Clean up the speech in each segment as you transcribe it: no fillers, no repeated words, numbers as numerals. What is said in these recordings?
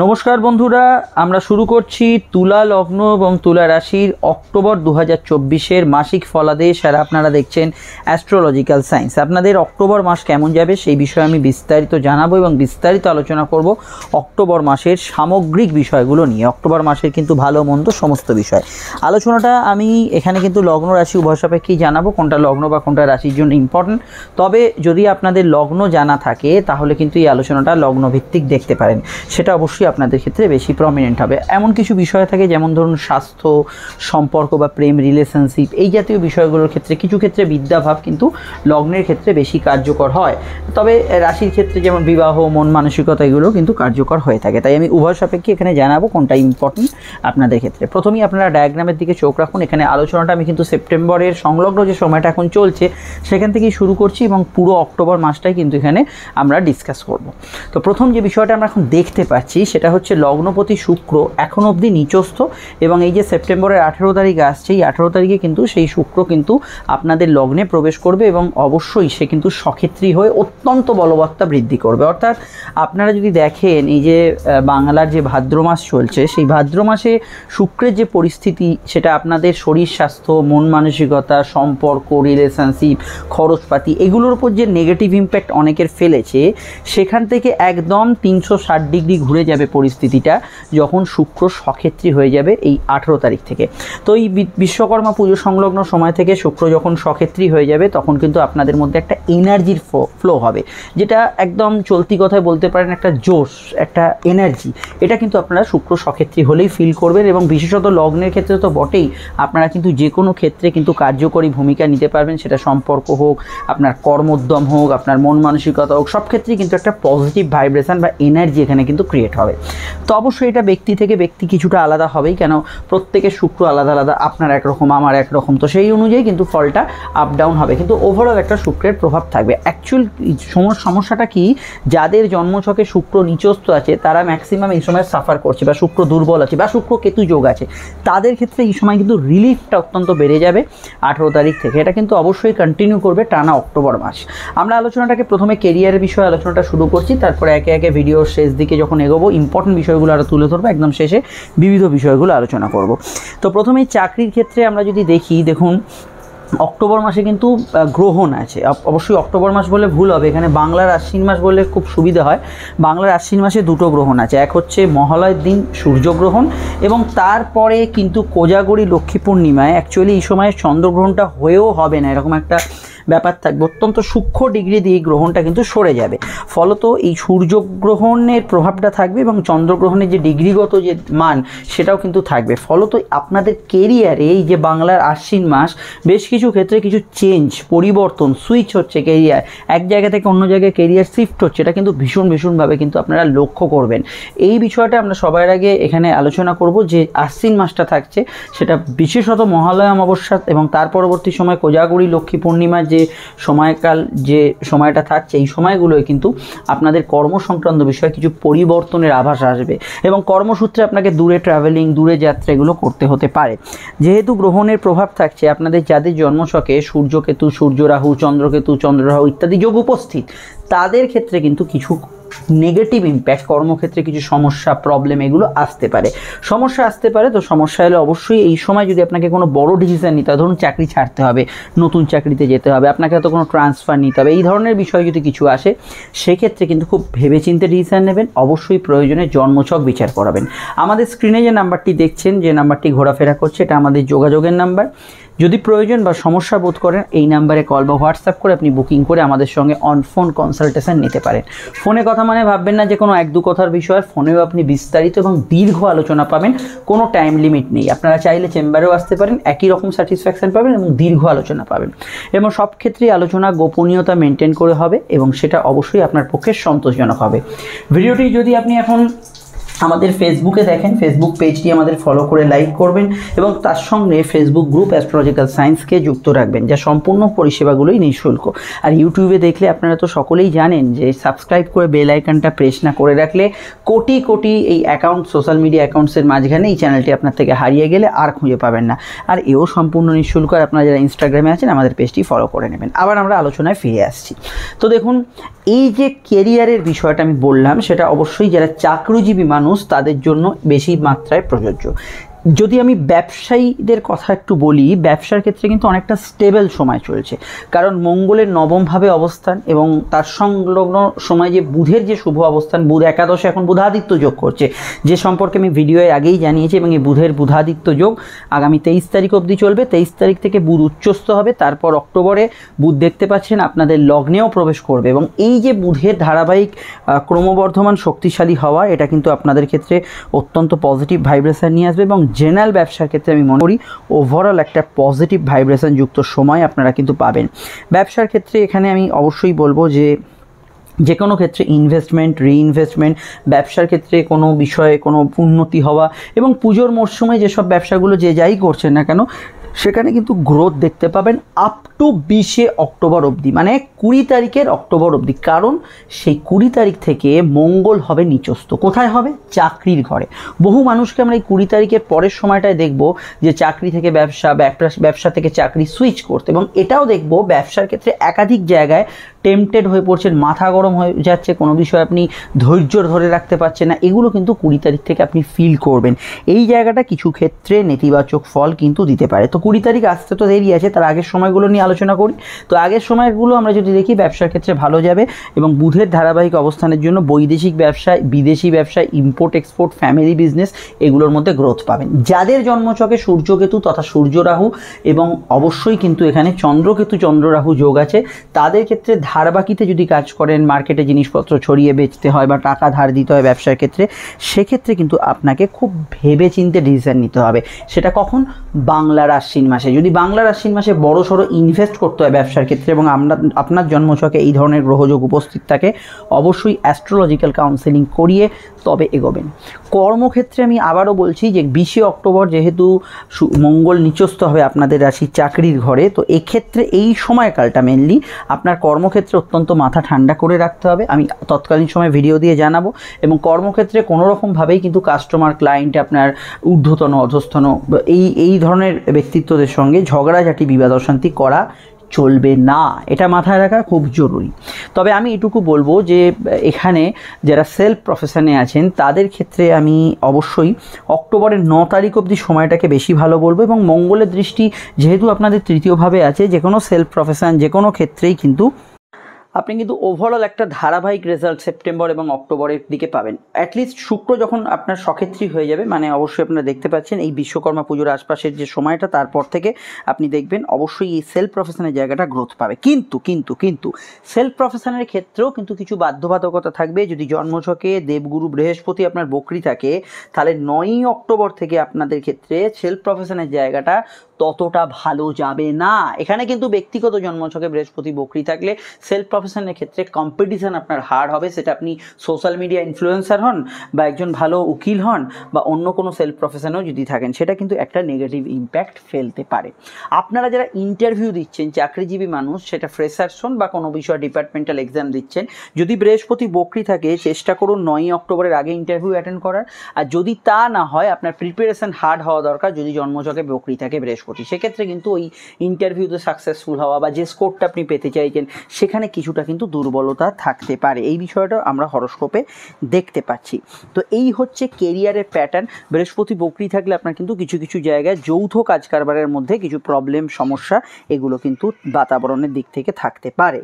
নমস্কার বন্ধুরা, আমরা শুরু করছি তুলা লগ্ন এবং তুলা রাশির অক্টোবর 2024-এর মাসিক ফলাদেশ। আর আপনারা দেখছেন অ্যাস্ট্রোলজিক্যাল সায়েন্স। আপনাদের অক্টোবর মাস কেমন যাবে সেই বিষয়ে আমি বিস্তারিত জানাবো এবং বিস্তারিত আলোচনা করব অক্টোবর মাসের সামগ্রিক বিষয়গুলো নিয়ে। অক্টোবর মাসের কিন্তু ভালো মন্দ সমস্ত বিষয় আলোচনাটা আমি এখানে কিন্তু লগ্ন রাশি উভয় সাপেক্ষেই জানাবো, কোনটা লগ্ন বা কোনটা রাশির জন্য ইম্পর্টেন্ট। তবে যদি আপনাদের লগ্ন জানা থাকে তাহলে কিন্তু এই আলোচনাটা লগ্ন ভিত্তিক দেখতে পারেন, সেটা অবশ্যই আপনাদের ক্ষেত্রে বেশি প্রমিনেন্ট হবে। এমন কিছু বিষয় থাকে যেমন ধরুন স্বাস্থ্য, সম্পর্ক বা প্রেম, রিলেশনশিপ, এই জাতীয় বিষয়গুলোর ক্ষেত্রে কিছু ক্ষেত্রে বিদ্যাভাব কিন্তু লগ্নের ক্ষেত্রে বেশি কার্যকর হয়। তবে রাশির ক্ষেত্রে যেমন বিবাহ, মন মানসিকতা, এগুলো কিন্তু কার্যকর হয়ে থাকে। তাই আমি উভয় সাপেক্ষে এখানে জানাবো কোনটা ইম্পর্টেন্ট আপনাদের ক্ষেত্রে। প্রথমেই আপনারা ডায়াগ্রামের দিকে চোখ রাখুন। এখানে আলোচনাটা আমি কিন্তু সেপ্টেম্বরের সংলগ্ন যে সময়টা এখন চলছে সেখান থেকেই শুরু করছি এবং পুরো অক্টোবর মাসটাই কিন্তু এখানে আমরা ডিসকাস করব। তো প্রথম যে বিষয়টা আমরা এখন দেখতে পাচ্ছি সেটা হচ্ছে লগ্নপতি শুক্র এখন অবধি নিচস্থ, এবং এই যে সেপ্টেম্বরের 18 তারিখ আসছে, এই 18 তারিখে কিন্তু সেই শুক্র কিন্তু আপনাদের লগ্নে প্রবেশ করবে এবং অবশ্যই সে কিন্তু সক্ষেত্রী হয়ে অত্যন্ত বলবত্তা বৃদ্ধি করবে। অর্থাৎ আপনারা যদি দেখেন এই যে বাংলার যে ভাদ্র মাস চলছে, সেই ভাদ্র মাসে শুক্রের যে পরিস্থিতি সেটা আপনাদের শরীর স্বাস্থ্য, মন মানসিকতা, সম্পর্ক, রিলেশনশিপ, খরচপাতি, এগুলোর উপর যে নেগেটিভ ইম্প্যাক্ট অনেকের ফেলেছে, সেখান থেকে একদম 360 ডিগ্রি ঘুরে যাবে পরিস্থিতিটা যখন শুক্র সক্ষেত্রী হয়ে যাবে এই 18 তারিখ থেকে। তো এই বিশ্বকর্মা পুজো সংলগ্ন সময় থেকে শুক্র যখন সক্ষেত্রী হয়ে যাবে তখন কিন্তু আপনাদের মধ্যে একটা এনার্জির ফ্লো হবে, যেটা একদম চলতি কথায় বলতে পারেন একটা জোশ, একটা এনার্জি। এটা কিন্তু আপনারা শুক্র সক্ষেত্রী হলেই ফিল করবেন এবং বিশেষত লগ্নের ক্ষেত্রে তো বটেই, আপনারা কিন্তু যে কোনো ক্ষেত্রে কিন্তু কার্যকরী ভূমিকা নিতে পারবেন। সেটা সম্পর্ক হোক, আপনার কর্মোদ্যম হোক, আপনার মন মানসিকতা হোক, সব ক্ষেত্রেই কিন্তু একটা পজিটিভ ভাইব্রেশন বা এনার্জি এখানে কিন্তু ক্রিয়েট হবে। তো অবশ্যই এটা ব্যক্তি থেকে ব্যক্তি কিছুটা আলাদা হবেই, কেন প্রত্যেকের শুক্র আলাদা আলাদা, আপনার একরকম আমার একরকম, তো সেই অনুযায়ী কিন্তু ফলটা আপ ডাউন হবে, কিন্তু ওভারঅল একটা শুক্রের প্রভাব থাকবে। অ্যাকচুয়াল সমস্যাটা কি, যাদের জন্মছকে শুক্র নিচস্থ আছে তারা ম্যাক্সিমাম এই সময় সাফার করছে, বা শুক্র দুর্বল আছে, বা শুক্র কেতু যোগ আছে, তাদের ক্ষেত্রে এই সময় কিন্তু রিলিফটা অত্যন্ত বেড়ে যাবে 18 তারিখ থেকে। এটা কিন্তু অবশ্যই কন্টিনিউ করবে টানা অক্টোবর মাস। আমরা আলোচনাটাকে প্রথমে কেরিয়ারের বিষয়ে আলোচনাটা শুরু করছি, তারপরে একে একে ভিডিওর শেষ দিকে যখন এগোবো ইম্পর্টেন্ট বিষয়গুলো আরও তুলে ধরবো, একদম শেষে বিবিধ বিষয়গুলো আলোচনা করব। তো প্রথমেই চাকরির ক্ষেত্রে আমরা যদি দেখি, দেখুন অক্টোবর মাসে কিন্তু গ্রহণ আছে। অবশ্যই অক্টোবর মাস বলে ভুল হবে, এখানে বাংলার আশ্বিন মাস বললে খুব সুবিধা হয়। বাংলার আশ্বিন মাসে দুটো গ্রহণ আছে, এক হচ্ছে মহালয়ের দিন সূর্যগ্রহণ, এবং তারপরে কিন্তু কোজাগরী লক্ষ্মী পূর্ণিমায় অ্যাকচুয়ালি এই সময় চন্দ্রগ্রহণটা হয়েও হবে না, এরকম একটা ব্যাপার থাকবে। অত্যন্ত সূক্ষ্ম ডিগ্রি দিয়ে এই গ্রহণটা কিন্তু সরে যাবে, ফলত এই সূর্যগ্রহণের প্রভাবটা থাকবে এবং চন্দ্রগ্রহণের যে ডিগ্রিগত যে মান সেটাও কিন্তু থাকবে। ফলত আপনাদের কেরিয়ারে এই যে বাংলার আশ্বিন মাস বেশ কিছু ক্ষেত্রে কিছু চেঞ্জ, পরিবর্তন, সুইচ হচ্ছে, কেরিয়ার এক জায়গা থেকে অন্য জায়গায় কেরিয়ার শিফট হচ্ছে, এটা কিন্তু ভীষণভাবে কিন্তু আপনারা লক্ষ্য করবেন। এই বিষয়টা আমরা সবার আগে এখানে আলোচনা করব যে আশ্বিন মাসটা থাকছে সেটা বিশেষত মহালয়া অমাবস্যা এবং তার পরবর্তী সময় কোজাগরী লক্ষ্মী পূর্ণিমার যে সময়কাল, যে সময়টা থাকছে, এই সময়গুলোয় কিন্তু আপনাদের কর্ম সংক্রান্ত বিষয়ে কিছু পরিবর্তনের আভাস আসবে এবং কর্মসূত্রে আপনাকে দূরে ট্রাভেলিং, দূরে যাত্রা এগুলো করতে হতে পারে। যেহেতু গ্রহণের প্রভাব থাকছে, আপনাদের যাদের জন্মছকে সূর্যকেতু, সূর্য রাহু, চন্দ্রকেতু, চন্দ্র রাহু ইত্যাদি যোগ উপস্থিত, তাদের ক্ষেত্রে কিন্তু কিছু নেগেটিভ ইম্প্যাক্ট, কর্মক্ষেত্রে কিছু সমস্যা, প্রবলেম এগুলো আসতে পারে, সমস্যা আসতে পারে। তো সমস্যা হলে অবশ্যই এই সময় যদি আপনাকে কোনো বড় ডিসিশন নিতে হয়, ধরুন চাকরি ছাড়তে হবে, নতুন চাকরিতে যেতে হবে, আপনাকে হয়তো কোনো ট্রান্সফার নিতে হবে, এই ধরনের বিষয় যদি কিছু আসে, সেক্ষেত্রে কিন্তু খুব ভেবেচিন্তে ডিসিশন নেবেন। অবশ্যই প্রয়োজনে জন্মছক বিচার করাবেন। আমাদের স্ক্রিনে যে নাম্বারটি দেখছেন, যে নাম্বারটি ঘোরাফেরা করছে, এটা আমাদের যোগাযোগের নাম্বার। যদি প্রয়োজন বা সমস্যা বোধ করেন এই নাম্বারে কল বা হোয়াটসঅ্যাপ করে আপনি বুকিং করে আমাদের সঙ্গে অন ফোন কনসালটেশন নিতে পারেন। ফোনে কথা মানে ভাববেন না যে কোনো এক দু কথার বিষয়, ফোনেও আপনি বিস্তারিত এবং দীর্ঘ আলোচনা পাবেন, কোনো টাইম লিমিট নেই। আপনারা চাইলে চেম্বারেও আসতে পারেন, একই রকম স্যাটিসফ্যাকশন পাবেন এবং দীর্ঘ আলোচনা পাবেন, এবং সব ক্ষেত্রেই আলোচনা গোপনীয়তা মেনটেন করে হবে এবং সেটা অবশ্যই আপনার পক্ষে সন্তোষজনক হবে। ভিডিওটি যদি আপনি এখন আমাদের ফেসবুকে দেখেন, ফেসবুক পেজটি আমাদের ফলো করে লাইক করবেন এবং তার সঙ্গে ফেসবুক গ্রুপ অ্যাস্ট্রোলজিক্যাল সায়েন্সকে যুক্ত রাখবেন, যা সম্পূর্ণ পরিষেবাগুলোই নিঃশুল্ক। আর ইউটিউবে দেখলে আপনারা তো সকলেই জানেন যে সাবস্ক্রাইব করে বেল আইকনটা প্রেস না করে রাখলে কোটি কোটি এই অ্যাকাউন্ট, সোশ্যাল মিডিয়া অ্যাকাউন্টসের মাঝখানে এই চ্যানেলটি আপনার থেকে হারিয়ে গেলে আর খুঁজে পাবেন না। আর এও সম্পূর্ণ নিঃশুল্ক। আর আপনারা যারা ইনস্টাগ্রামে আছেন আমাদের পেজটি ফলো করে নেবেন। আবার আমরা আলোচনায় ফিরে আসছি। তো দেখুন, এই যে কেরিয়ারের বিষয়টা আমি বললাম, সেটা অবশ্যই যারা চাকরিজীবী মানুষ মানুষ তাদের জন্য বেশি মাত্রায় প্রযোজ্য। যদি আমি ব্যবসায়ীদের কথা একটু বলি, ব্যবসার ক্ষেত্রে কিন্তু অনেকটা স্টেবল সময় চলছে, কারণ মঙ্গলের নবমভাবে অবস্থান এবং তার সংলগ্ন সময় যে বুধের যে শুভ অবস্থান, বুধ একাদশে এখন বুধাদিত্য যোগ করছে, যে সম্পর্কে আমি ভিডিওয়ে আগেই জানিয়েছি, এবং এই বুধের বুধাদিত্য যোগ আগামী 23 তারিখ অবধি চলবে। 23 তারিখ থেকে বুধ উচ্চস্থ হবে, তারপর অক্টোবরে বুধ দেখতে পাচ্ছেন আপনাদের লগ্নেও প্রবেশ করবে, এবং এই যে বুধের ধারাবাহিক ক্রমবর্ধমান শক্তিশালী হওয়া, এটা কিন্তু আপনাদের ক্ষেত্রে অত্যন্ত পজিটিভ ভাইব্রেশন নিয়ে আসবে, এবং জেনারেল ব্যবসার ক্ষেত্রে আমি মনে করি ওভারঅল একটা পজিটিভ ভাইব্রেশন যুক্ত সময় আপনারা কিন্তু পাবেন। ব্যবসার ক্ষেত্রে এখানে আমি অবশ্যই বলবো যে কোনো ক্ষেত্রে ইনভেস্টমেন্ট, রিইনভেস্টমেন্ট, ব্যবসার ক্ষেত্রে কোনো বিষয়ে কোনো উন্নতি হওয়া, এবং পুজোর মরশুমে যেসব ব্যবসাগুলো যে যাই করছেন না কেন সেখানে কিন্তু গ্রোথ দেখতে পাবেন আপ টু 20 অক্টোবর অবধি, মানে 20 তারিখের অক্টোবর অবধি। কারণ সেই 20 তারিখ থেকে মঙ্গল হবে নিচস্থ। কোথায় হবে? চাকরির ঘরে। বহু মানুষকে আমরা এই 20 তারিখের পরের সময়টায় দেখব যে চাকরি থেকে ব্যবসা, ব্যবসা থেকে চাকরি সুইচ করতে, এবং এটাও দেখব ব্যবসার ক্ষেত্রে একাধিক জায়গায় টেম্পটেড হয়ে পড়ছেন, মাথা গরম হয়ে যাচ্ছে, কোনো বিষয়ে আপনি ধৈর্য ধরে রাখতে পারছেন না, এগুলো কিন্তু 20 তারিখ থেকে আপনি ফিল করবেন। এই জায়গাটা কিছু ক্ষেত্রে নেতিবাচক ফল কিন্তু দিতে পারে। তো 20 তারিখ আসতে তো দেরি আছে, তার আগের সময়গুলো নিয়ে আলোচনা করি। তো আগের সময়গুলো আমরা যদি দেখি, ব্যবসার ক্ষেত্রে ভালো যাবে, এবং বুধের ধারাবাহিক অবস্থানের জন্য বৈদেশিক ব্যবসায়, বিদেশি ব্যবসায়, ইম্পোর্ট এক্সপোর্ট, ফ্যামিলি বিজনেস, এগুলোর মধ্যে গ্রোথ পাবেন। যাদের জন্মছকে সূর্যকেতু তথা সূর্য রাহু, এবং অবশ্যই কিন্তু এখানে চন্দ্রকেতু চন্দ্ররাহু যোগ আছে, তাদের ক্ষেত্রে ধারবাকিতে যদি কাজ করেন, মার্কেটে জিনিসপত্র ছড়িয়ে বেচতে হয় বা টাকা ধার দিতে হয় ব্যবসার ক্ষেত্রে, সেক্ষেত্রে কিন্তু আপনাকে খুব ভেবে চিন্তে ডিসিশন নিতে হবে। সেটা কখন? বাংলার আশ্বিন মাসে। যদি বাংলার আশ্বিন মাসে বড় সড়ো ইনভেস্ট করতে হয় ব্যবসার ক্ষেত্রে, এবং আপনার জন্মছকে এই ধরনের গ্রহযোগ উপস্থিত থাকে, অবশ্যই অ্যাস্ট্রোলজিক্যাল কাউন্সেলিং করিয়ে তবে এগোবেন। কর্মক্ষেত্রে আমি আবারও বলছি যে 20 অক্টোবর যেহেতু মঙ্গল নিচস্থ হবে আপনাদের রাশি চাকরির ঘরে, তো এক্ষেত্রে এই সময়কালটা মেনলি আপনার কর্মক্ষেত্রে অত্যন্ত মাথা ঠান্ডা করে রাখতে হবে। আমি তৎকালীন সময় ভিডিও দিয়ে জানাবো, এবং কর্মক্ষেত্রে কোনোরকমভাবেই কিন্তু কাস্টমার, ক্লায়েন্ট, আপনার ঊর্ধ্বতন অধস্তন এই ধরনের ব্যক্তিত্বদের সঙ্গে ঝগড়াঝাটি, বিবাদ অশান্তি করা চলবে না, এটা মাথায় রাখা খুব জরুরি। তবে আমি এটুকু বলবো যে এখানে যারা সেলফ প্রফেশনে আছেন তাদের ক্ষেত্রে আমি অবশ্যই অক্টোবরের 9 তারিখ অবধি সময়টাকে বেশি ভালো বলবো, এবং মঙ্গলের দৃষ্টি যেহেতু আপনাদের তৃতীয়ভাবে আছে, যে কোনো সেলফ প্রফেশন, যে কোনো ক্ষেত্রেই কিন্তু আপনি কিন্তু ওভারঅল একটা ধারাবাহিক রেজাল্ট সেপ্টেম্বর এবং অক্টোবরের দিকে পাবেন। অ্যাটলিস্ট শুক্র যখন আপনার সক্ষেত্রী হয়ে যাবে, মানে অবশ্যই আপনারা দেখতে পাচ্ছেন এই বিশ্বকর্মা পুজোর আশপাশের যে সময়টা, তারপর থেকে আপনি দেখবেন অবশ্যই এই সেলফ প্রফেশনের জায়গাটা গ্রোথ পাবে। কিন্তু সেলফ প্রফেশনের ক্ষেত্রেও কিন্তু কিছু বাধ্যবাধকতা থাকবে। যদি জন্মছকে দেবগুরু বৃহস্পতি আপনার বকরি থাকে, তাহলে 9ই অক্টোবর থেকে আপনাদের ক্ষেত্রে সেলফ প্রফেশনের জায়গাটা ততটা ভালো যাবে না। এখানে কিন্তু ব্যক্তিগত জন্মছকে বৃহস্পতি বকরি থাকলে সেলফ প্রফেশনের ক্ষেত্রে কম্পিটিশন আপনার হার্ড হবে, সেটা আপনি সোশ্যাল মিডিয়া ইনফ্লুয়েন্সার হন বা একজন ভালো উকিল হন বা অন্য কোনো সেলফ প্রফেশনেও যদি থাকেন, সেটা কিন্তু একটা নেগেটিভ ইম্প্যাক্ট ফেলতে পারে। আপনারা যারা ইন্টারভিউ দিচ্ছেন, চাকরিজীবী মানুষ, সেটা ফ্রেশার্স হন বা কোনো বিষয় ডিপার্টমেন্টাল এক্সাম দিচ্ছেন, যদি বৃহস্পতি বকরি থাকে চেষ্টা করুন 9ই অক্টোবরের আগে ইন্টারভিউ অ্যাটেন্ড করার। আর যদি তা না হয়, আপনার প্রিপারেশন হার্ড হওয়া দরকার যদি জন্মছকে বকরি থাকে বৃহস্পতি, সেক্ষেত্রে কিন্তু ওই ইন্টারভিউতে সাকসেসফুল হওয়া বা যে স্কোরটা আপনি পেতে চাইছেন সেখানে কিছুটা কিন্তু দুর্বলতা থাকতে পারে। এই বিষয়টা আমরা হরোস্কোপে দেখতে পাচ্ছি। তো এই হচ্ছে কেরিয়ারের প্যাটার্ন। বৃহস্পতি বকরি থাকলে আপনার কিন্তু কিছু কিছু জায়গায় যৌথ কাজ কারবারের মধ্যে কিছু প্রবলেম, সমস্যা, এগুলো কিন্তু বাতাবরণের দিক থেকে থাকতে পারে।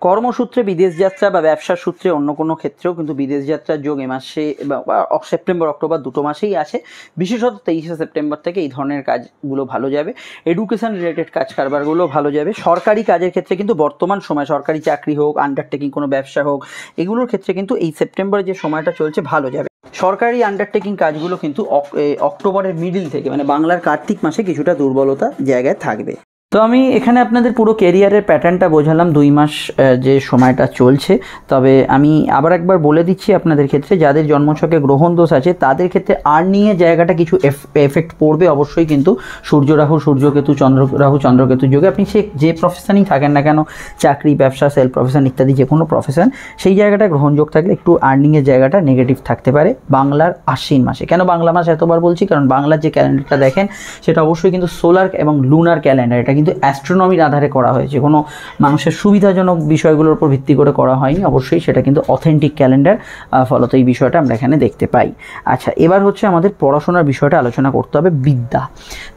কর্মসূত্রে বিদেশ যাত্রা বা ব্যবসার সূত্রে অন্য কোনো ক্ষেত্রেও কিন্তু বিদেশ যাত্রার যোগ এ মাসে বা সেপ্টেম্বর অক্টোবর দুটো মাসেই আছে। বিশেষত 23শে সেপ্টেম্বর থেকে এই ধরনের কাজগুলো ভালো যাবে। এডুকেশন রিলেটেড কাজ কারবারগুলো ভালো যাবে। সরকারি কাজের ক্ষেত্রে কিন্তু বর্তমান সময় সরকারি চাকরি হোক, আন্ডারটেকিং কোনো ব্যবসা হোক, এগুলোর ক্ষেত্রে কিন্তু এই সেপ্টেম্বরে যে সময়টা চলছে ভালো যাবে। সরকারি আন্ডারটেকিং কাজগুলো কিন্তু অক্টোবরের মিডিল থেকে, মানে বাংলার কার্তিক মাসে কিছুটা দুর্বলতা জায়গায় থাকবে। তো আমি এখানে আপনাদের পুরো কেরিয়ারের প্যাটার্নটা বোঝালাম 2 মাস যে সময়টা চলছে। তবে আমি আবার একবার বলে দিচ্ছি আপনাদের ক্ষেত্রে যাদের জন্মছকে গ্রহণ দোষ আছে তাদের ক্ষেত্রে আর্নিংয়ের জায়গাটা কিছু এফেক্ট পড়বে অবশ্যই, কিন্তু সূর্য রাহু, সূর্যকেতু, চন্দ্র রাহু, চন্দ্রকেতু যোগে আপনি যে প্রফেশনেই থাকেন না কেন, চাকরি, ব্যবসা, সেলফ প্রফেশন ইত্যাদি যে কোনো প্রফেশন, সেই জায়গাটা গ্রহণযোগ থাকলে একটু আর্নিংয়ের জায়গাটা নেগেটিভ থাকতে পারে বাংলার আশ্বিন মাসে। কেন বাংলা মাস এতবার বলছি? কারণ বাংলার যে ক্যালেন্ডারটা দেখেন সেটা অবশ্যই কিন্তু সোলার এবং লুনার ক্যালেন্ডার, এটা কিন্তু অ্যাস্ট্রোনমির আধারে করা হয়েছে, কোনো মানুষের সুবিধাজনক বিষয়গুলোর উপর ভিত্তি করে করা হয়নি, অবশ্যই সেটা কিন্তু অথেন্টিক ক্যালেন্ডার, ফলত এই বিষয়টা আমরা এখানে দেখতে পাই। আচ্ছা, এবার হচ্ছে আমাদের পড়াশোনার বিষয়টা আলোচনা করতে হবে। বিদ্যা,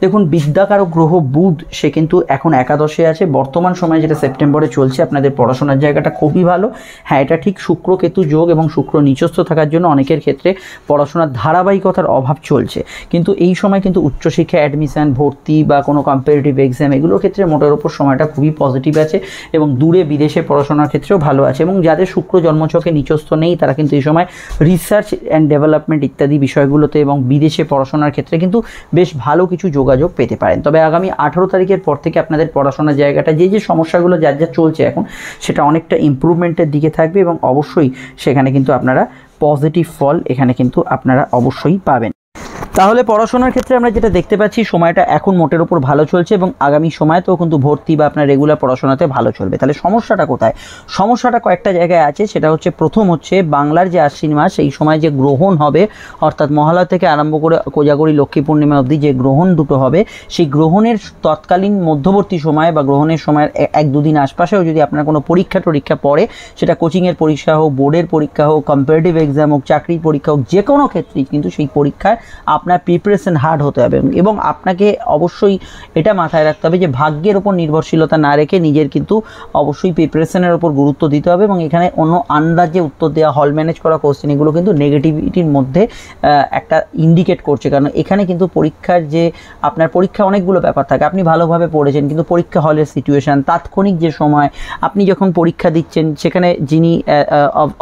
দেখুন বিদ্যাকারক গ্রহ বুধ, সে কিন্তু এখন একাদশে আছে বর্তমান সময়ে, যেটা সেপ্টেম্বরে চলছে। আপনাদের পড়াশোনার জায়গাটা খুবই ভালো। হ্যাঁ, এটা ঠিক শুক্র কেতু যোগ এবং শুক্র নিচস্থ থাকার জন্য অনেকের ক্ষেত্রে পড়াশোনার ধারাবাহিকতার অভাব চলছে, কিন্তু এই সময় কিন্তু উচ্চশিক্ষা অ্যাডমিশন, ভর্তি বা কোনো কম্পারেটিভ এক্সাম এগুলোর ক্ষেত্রে মোটের ওপর সময়টা খুবই পজিটিভ আছে এবং দূরে বিদেশে পড়াশোনার ক্ষেত্রেও ভালো আছে। এবং যাদের শুক্র জন্মছকে নিচস্থ নেই তারা কিন্তু এই সময় রিসার্চ অ্যান্ড ডেভেলপমেন্ট ইত্যাদি বিষয়গুলোতে এবং বিদেশে পড়াশোনার ক্ষেত্রে কিন্তু বেশ ভালো কিছু যোগাযোগ পেতে পারেন। তবে আগামী 18 তারিখের পর থেকে আপনাদের পড়াশোনার জায়গাটা, যে সমস্যাগুলো যার যা চলছে এখন, সেটা অনেকটা ইমপ্রুভমেন্টের দিকে থাকবে এবং অবশ্যই সেখানে কিন্তু আপনারা পজিটিভ ফল এখানে কিন্তু আপনারা অবশ্যই পাবেন। তাহলে পড়াশোনার ক্ষেত্রে আমরা যেটা দেখতে পাচ্ছি, সময়টা এখন মোটের ওপর ভালো চলছে এবং আগামী সময়তেও কিন্তু ভর্তি বা আপনার রেগুলার পড়াশোনাতে ভালো চলবে। তাহলে সমস্যাটা কোথায়? সমস্যাটা কয়েকটা জায়গায় আছে। সেটা হচ্ছে, প্রথম হচ্ছে বাংলার যে আশ্বিন মাস, এই সময় যে গ্রহণ হবে, অর্থাৎ মহালয়া থেকে আরম্ভ করে কোজাগরী লক্ষ্মী পূর্ণিমা অবধি যে গ্রহণ দুটো হবে, সেই গ্রহণের তৎকালীন মধ্যবর্তী সময় বা গ্রহণের সময়ের 1-2 দিন আশপাশেও যদি আপনার কোনো পরীক্ষা পড়ে, সেটা কোচিংয়ের পরীক্ষা হোক, বোর্ডের পরীক্ষা হোক, কম্পারেটিভ এক্সাম হোক, চাকরির পরীক্ষা হোক, যে কোনো ক্ষেত্রেই কিন্তু সেই পরীক্ষায় আপনার প্রিপারেশন হার্ড হতে হবে এবং আপনাকে অবশ্যই এটা মাথায় রাখতে হবে যে ভাগ্যের ওপর নির্ভরশীলতা না রেখে নিজের কিন্তু অবশ্যই প্রিপারেশনের ওপর গুরুত্ব দিতে হবে। এবং এখানে অন্য আন্দাজে উত্তর দেওয়া, হল ম্যানেজ করা কোশ্চেন, এগুলো কিন্তু নেগেটিভিটির মধ্যে একটা ইন্ডিকেট করছে। কারণ এখানে কিন্তু পরীক্ষার যে আপনার পরীক্ষা অনেকগুলো ব্যাপার থাকে, আপনি ভালোভাবে পড়েছেন কিন্তু পরীক্ষা হলের সিচুয়েশান, তাৎক্ষণিক যে সময় আপনি যখন পরীক্ষা দিচ্ছেন সেখানে যিনি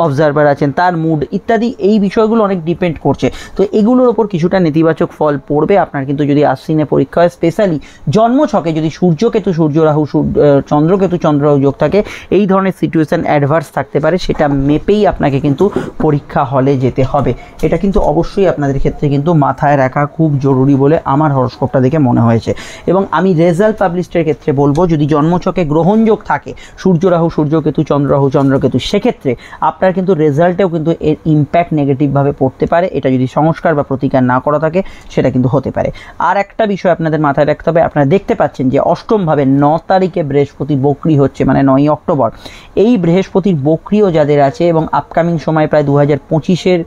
অবজারভার আছেন তার মুড ইত্যাদি, এই বিষয়গুলো অনেক ডিপেন্ড করছে। তো এগুলোর ওপর কিছুটা নেতিবাচক ফল পড়বে আপনার। কিন্তু যদি আশ্বিনে পরীক্ষা হয়, স্পেশালি জন্মছকে যদি সূর্যকেতু সূর্য রাহু, চন্দ্রকেতু চন্দ্র রাহু যোগ থাকে, এই ধরনের সিচুয়েশান অ্যাডভার্স থাকতে পারে, সেটা মেপেই আপনাকে কিন্তু পরীক্ষা হলে যেতে হবে। এটা কিন্তু অবশ্যই আপনাদের ক্ষেত্রে কিন্তু মাথায় রাখা খুব জরুরি বলে আমার হরস্কোপটা দেখে মনে হয়েছে। এবং আমি রেজাল্ট পাবলিশের ক্ষেত্রে বলবো, যদি জন্মছকে গ্রহণযোগ থাকে, সূর্য রাহু সূর্যকেতু চন্দ্র রাহু চন্দ্রকেতু, সেক্ষেত্রে আপনার কিন্তু রেজাল্টেও কিন্তু এর ইম্প্যাক্ট নেগেটিভভাবে পড়তে পারে। এটা যদি সংস্কার বা প্রতিকার না করা থাকে সেটা কিন্তু হতে পারে। আর একটা বিষয় আপনাদের মাথায় রাখতে হবে, আপনারা দেখতে পাচ্ছেন যে অষ্টমভাবে 9 তারিখে বৃহস্পতি বক্রি হচ্ছে, মানে 9ই অক্টোবর। এই বৃহস্পতির বক্রিও যাদের আছে এবং আপকামিং সময় প্রায় 2025-এর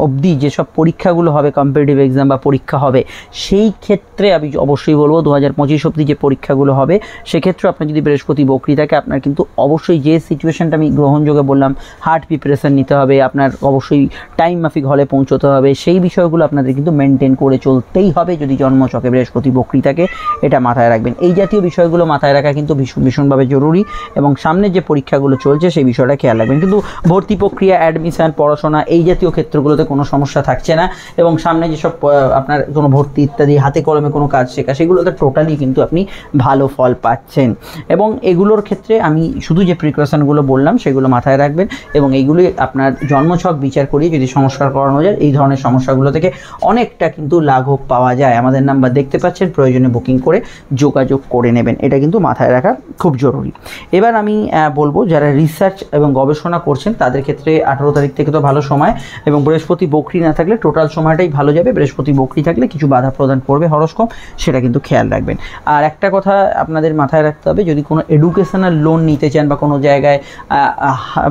অবধি যেসব পরীক্ষাগুলো হবে, কম্পিটিটিভ এক্সাম বা পরীক্ষা হবে, সেই ক্ষেত্রে আমি অবশ্যই বলবো 2025 অবধি যে পরীক্ষাগুলো হবে, সেক্ষেত্রে আপনার যদি বৃহস্পতি বক্রি থাকে, আপনার কিন্তু অবশ্যই যে সিচুয়েশনটা আমি গ্রহণযোগে বললাম, হার্ড প্রিপারেশন নিতে হবে, আপনার অবশ্যই টাইম মাফিক হলে পৌঁছতে হবে, সেই বিষয়গুলো আপনাদের কিন্তু মেনটেন করে চলতেই হবে যদি জন্মছকে বৃহস্পতি বক্রি থাকে। এটা মাথায় রাখবেন। এই জাতীয় বিষয়গুলো মাথায় রাখা কিন্তু ভীষণভাবে জরুরি এবং সামনে যে পরীক্ষাগুলো চলছে সেই বিষয়টা খেয়াল রাখবেন। কিন্তু ভর্তি প্রক্রিয়া, অ্যাডমিশন, পড়াশোনা, এই জাতীয় ক্ষেত্রগুলোতে কোনো সমস্যা থাকছে না এবং সামনে যেসব আপনার কোনো ভর্তি ইত্যাদি, হাতে কলমে কোনো কাজ শেখা, সেগুলোতে টোটালি কিন্তু আপনি ভালো ফল পাচ্ছেন। এবং এগুলোর ক্ষেত্রে আমি শুধু যে প্রিকশনগুলো বললাম সেগুলো মাথায় রাখবেন এবং এইগুলি আপনার জন্মছক বিচার করিয়ে যদি সংস্কার করানো যায়, এই ধরনের সমস্যাগুলো থেকে অনেকটা কিন্তু লাঘব পাওয়া যায়। আমাদের নাম্বার দেখতে পাচ্ছেন, প্রয়োজনে বুকিং করে যোগাযোগ করে নেবেন। এটা কিন্তু মাথায় রাখা খুব জরুরি। এবার আমি বলবো, যারা রিসার্চ এবং গবেষণা করছেন তাদের ক্ষেত্রে 18 তারিখ থেকে তো ভালো সময় এবং বৃহস্পতি বক্রি না থাকলে টোটাল সময়টাই ভালো যাবে। বৃহস্পতি বক্রি থাকলে কিছু বাধা প্রদান করবে হরস্কোপ, সেটা কিন্তু খেয়াল রাখবেন। আর একটা কথা আপনাদের মাথায় রাখতে হবে, যদি কোনো এডুকেশনাল লোন নিতে চান বা কোনো জায়গায়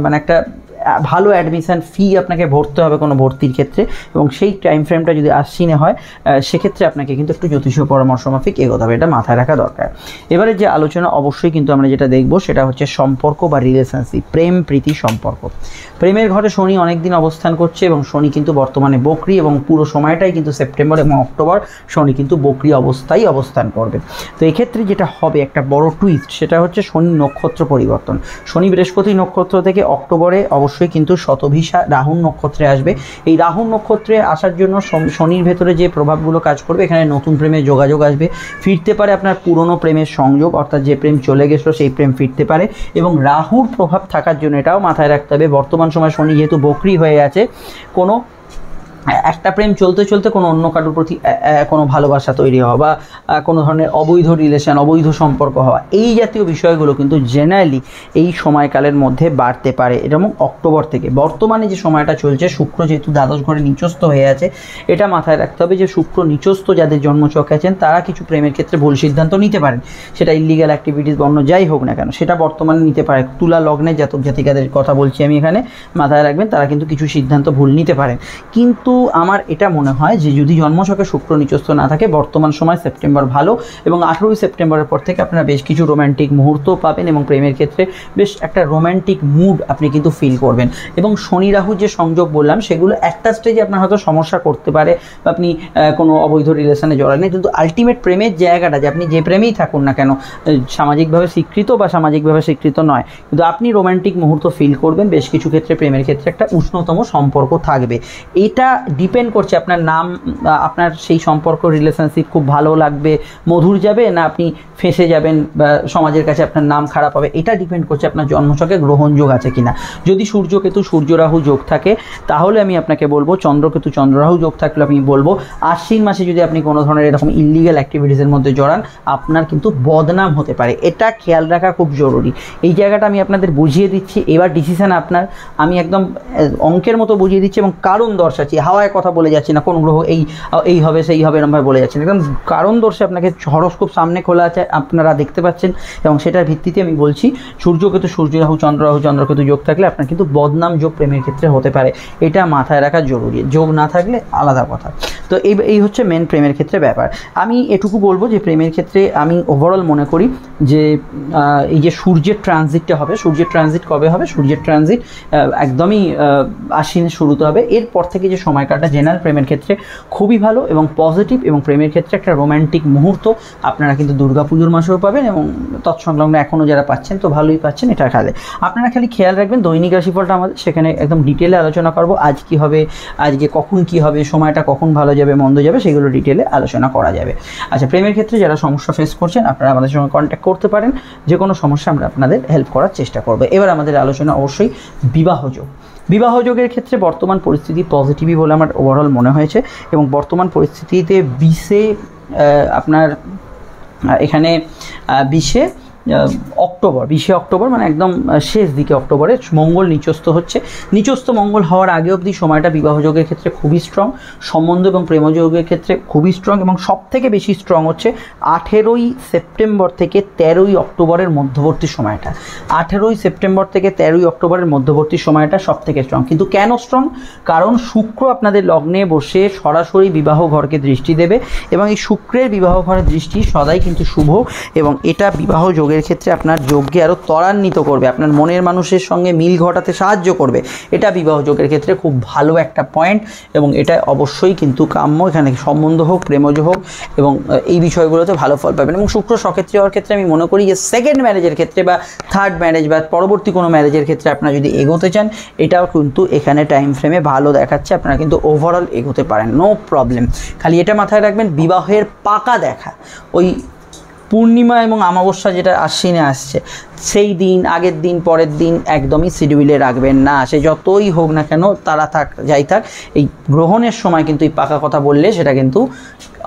মানে একটা ভালো অ্যাডমিশান ফি আপনাকে ভরতে হবে কোনো ভর্তির ক্ষেত্রে এবং সেই টাইম ফ্রেমটা যদি আশ্বিনে হয়, সেক্ষেত্রে আপনাকে কিন্তু একটু জ্যোতিষীয় পরামর্শ মাফিক এগোতে হবে, এটা মাথায় রাখা দরকার। এবারে যে আলোচনা অবশ্যই কিন্তু আমরা যেটা দেখব সেটা হচ্ছে সম্পর্ক বা রিলেশনশিপ, প্রেম প্রীতি সম্পর্ক। প্রেমের ঘরে শনি অনেক দিন অবস্থান করছে এবং শনি কিন্তু বর্তমানে বক্রি এবং পুরো সময়টাই কিন্তু সেপ্টেম্বর এবং অক্টোবর শনি কিন্তু বক্রি অবস্থায় অবস্থান করবে। তো এক্ষেত্রে যেটা হবে একটা বড় টুইস্ট, সেটা হচ্ছে শনি নক্ষত্র পরিবর্তন। শনি বৃহস্পতি নক্ষত্র থেকে অক্টোবরে অবশ্যই কিন্তু শতভিসা রাহুর নক্ষত্রে আসবে। এই রাহুর নক্ষত্রে আসার জন্য শনির ভেতরে যে প্রভাবগুলো কাজ করবে, এখানে নতুন প্রেমের যোগাযোগ আসবে, ফিরতে পারে আপনার পুরনো প্রেমের সংযোগ, অর্থাৎ যে প্রেম চলে গেছিলো সেই প্রেম ফিরতে পারে। এবং রাহুর প্রভাব থাকার জন্য এটাও মাথায় রাখতে হবে, বর্তমান সময় শনি যেহেতু বক্রি হয়ে আছে, কোনো একটা প্রেম চলতে চলতে কোনো অন্য কারোর প্রতি কোনো ভালোবাসা তৈরি হওয়া বা কোনো ধরনের অবৈধ রিলেশন, অবৈধ সম্পর্ক হওয়া, এই জাতীয় বিষয়গুলো কিন্তু জেনারেলি এই সময়কালের মধ্যে বাড়তে পারে। এবং অক্টোবর থেকে বর্তমানে যে সময়টা চলছে, শুক্র যেহেতু দ্বাদশ ঘরে নিচস্থ হয়ে আছে, এটা মাথায় রাখতে হবে যে শুক্র নিচস্থ যাদের জন্মছকে আছেন তারা কিছু প্রেমের ক্ষেত্রে ভুল সিদ্ধান্ত নিতে পারেন, সেটা ইলিগাল অ্যাক্টিভিটিস বা অন্য যাই হোক না কেন, সেটা বর্তমানে নিতে পারে। তুলা লগ্নের জাতক জাতিকাদের কথা বলছি আমি এখানে, মাথায় রাখবেন তারা কিন্তু কিছু সিদ্ধান্ত ভুল নিতে পারেন। কিন্তু আমার এটা মনে হয় যে যদি জন্মছকে শুক্র নিচস্থ না থাকে, বর্তমান সময় সেপ্টেম্বর ভালো, এবং 18ই সেপ্টেম্বরের পর থেকে আপনারা বেশ কিছু রোম্যান্টিক মুহূর্ত পাবেন এবং প্রেমের ক্ষেত্রে বেশ একটা রোম্যান্টিক মুড আপনি কিন্তু ফিল করবেন। এবং শনি রাহুর যে সংযোগ বললাম, সেগুলো একটা স্টেজে আপনার হয়তো সমস্যা করতে পারে বা আপনি কোনো অবৈধ রিলেশনে জড়ান, কিন্তু আলটিমেট প্রেমের জায়গাটা, যে আপনি যে প্রেমেই থাকুন না কেন, সামাজিকভাবে স্বীকৃত বা সামাজিকভাবে স্বীকৃত নয়, কিন্তু আপনি রোম্যান্টিক মুহূর্ত ফিল করবেন। বেশ কিছু ক্ষেত্রে প্রেমের ক্ষেত্রে একটা উষ্ণতম সম্পর্ক থাকবে। এটা ডিপেন্ড করছে আপনার নাম, আপনার সেই সম্পর্ক রিলেশনশিপ খুব ভালো লাগবে, মধুর যাবে, না আপনি ফেঁসে যাবেন বা সমাজের কাছে আপনার নাম খারাপ হবে। এটা ডিপেন্ড করছে আপনার জন্মছকে গ্রহণযোগ আছে কিনা। যদি সূর্যকেতু সূর্যরাহু যোগ থাকে তাহলে আমি আপনাকে বলবো, চন্দ্রকেতু চন্দ্ররাহু যোগ থাকলে আমি বলবো আশ্বিন মাসে যদি আপনি কোনো ধরনের এরকম ইলিগাল অ্যাক্টিভিটিসের মধ্যে জড়ান, আপনার কিন্তু বদনাম হতে পারে। এটা খেয়াল রাখা খুব জরুরি। এই জায়গাটা আমি আপনাদের বুঝিয়ে দিচ্ছি, এবার ডিসিশন আপনার। আমি একদম অঙ্কের মতো বুঝিয়ে দিচ্ছি এবং কারণ দর্শাচ্ছি, হাওয়ায় কথা বলে যাচ্ছি না, কোন গ্রহ এই হবে সেই হবে এরকমভাবে বলে যাচ্ছি না, একদম কারণ দর্শে আপনাকে হরোস্কোপ সামনে খোলা আছে, আপনারা দেখতে পাচ্ছেন, এবং সেটার ভিত্তিতে আমি বলছি সূর্যকেতু সূর্যরাহু চন্দ্ররাহু চন্দ্রকেতু যোগ থাকলে আপনার কিন্তু বদনাম যোগ প্রেমের ক্ষেত্রে হতে পারে। এটা মাথায় রাখা জরুরি। যোগ না থাকলে আলাদা কথা। তো এই হচ্ছে মেন প্রেমের ক্ষেত্রে ব্যাপার। আমি এটুকু বলবো যে প্রেমের ক্ষেত্রে আমি ওভারঅল মনে করি যে এই যে সূর্যের ট্রানজিটটা হবে, সূর্যের ট্রানজিট কবে হবে? সূর্যের ট্রানজিট একদমই আশ্বিনের শুরুতে হবে। এরপর থেকে যে সময়কালটা জেনারেল প্রেমের ক্ষেত্রে খুবই ভালো এবং পজিটিভ, এবং প্রেমের ক্ষেত্রে একটা রোম্যান্টিক মুহূর্ত আপনারা কিন্তু দুর্গাপুজোর মাসেও পাবেন, এবং তৎসংলগ্ন এখনও যারা পাচ্ছেন তো ভালোই পাচ্ছেন। এটা খালে আপনারা খালি খেয়াল রাখবেন দৈনিক রাশিফলটা আমাদের সেখানে একদম ডিটেলে আলোচনা করব। আজ কি হবে, আজকে কখন কি হবে, সময়টা কখন ভালো যাবে মন্দ যাবে, সেগুলো ডিটেলে আলোচনা করা যাবে। আচ্ছা, প্রেমের ক্ষেত্রে যারা সমস্যা ফেস করছেন আপনারা আমাদের সঙ্গে কন্ট্যাক্ট করতে পারেন, যে কোনো সমস্যা আমরা আপনাদের হেল্প করার চেষ্টা করব। এবার আমাদের আলোচনা অবশ্যই বিবাহযোগ। বিবাহযোগের ক্ষেত্রে বর্তমান পরিস্থিতি পজিটিভই বলে আমার ওভারঅল মনে হয়েছে, এবং বর্তমান পরিস্থিতিতে 20 আপনার এখানে 20 অক্টোবর মানে একদম শেষ দিকে অক্টোবরে মঙ্গল নিচস্থ হচ্ছে। নিচস্থ মঙ্গল হওয়ার আগে অবধি সময়টা বিবাহযোগের ক্ষেত্রে খুবই স্ট্রং, সম্বন্ধ এবং প্রেমযোগের ক্ষেত্রে খুবই স্ট্রং, এবং সবথেকে বেশি স্ট্রং হচ্ছে 18ই সেপ্টেম্বর থেকে 13ই অক্টোবরের মধ্যবর্তী সময়টা। 18ই সেপ্টেম্বর থেকে 13ই অক্টোবরের মধ্যবর্তী সময়টা সবথেকে স্ট্রং। কিন্তু কেন স্ট্রং? কারণ শুক্র আপনাদের লগ্নে বসে সরাসরি বিবাহ ঘরকে দৃষ্টি দেবে, এবং এই শুক্রের বিবাহ ঘরের দৃষ্টি সদাই কিন্তু শুভ, এবং এটা বিবাহ যোগের ক্ষেত্রে আপনার যোগকে আরও ত্বরান্বিত করবে, আপনার মনের মানুষের সঙ্গে মিল ঘটাতে সাহায্য করবে। এটা বিবাহ যোগের ক্ষেত্রে খুব ভালো একটা পয়েন্ট, এবং এটা অবশ্যই কিন্তু কাম্য। এখানে সম্বন্ধ হোক, প্রেমজ হোক, এবং এই বিষয়গুলোতে ভালো ফল পাবেন। এবং শুক্র সক্ষেত্রী হওয়ার ক্ষেত্রে আমি মনে করি যে সেকেন্ড ম্যারেজের ক্ষেত্রে বা থার্ড ম্যারেজ বা পরবর্তী কোনো ম্যারেজের ক্ষেত্রে আপনারা যদি এগোতে চান, এটাও কিন্তু এখানে টাইম ফ্রেমে ভালো দেখাচ্ছে, আপনারা কিন্তু ওভারঅল এগোতে পারেন, নো প্রবলেম। খালি এটা মাথায় রাখবেন, বিবাহের পাকা দেখা ওই পূর্ণিমা এবং অমাবস্যা যেটা আশ্বিনে আসছে, সেই দিন, আগের দিন, পরের দিন একদমই শিডিউলে রাখবেন না। সে যতই হোক না কেন, তারা থাক যাই থাক, এই গ্রহণের সময় কিন্তু এই পাকা কথা বললে সেটা কিন্তু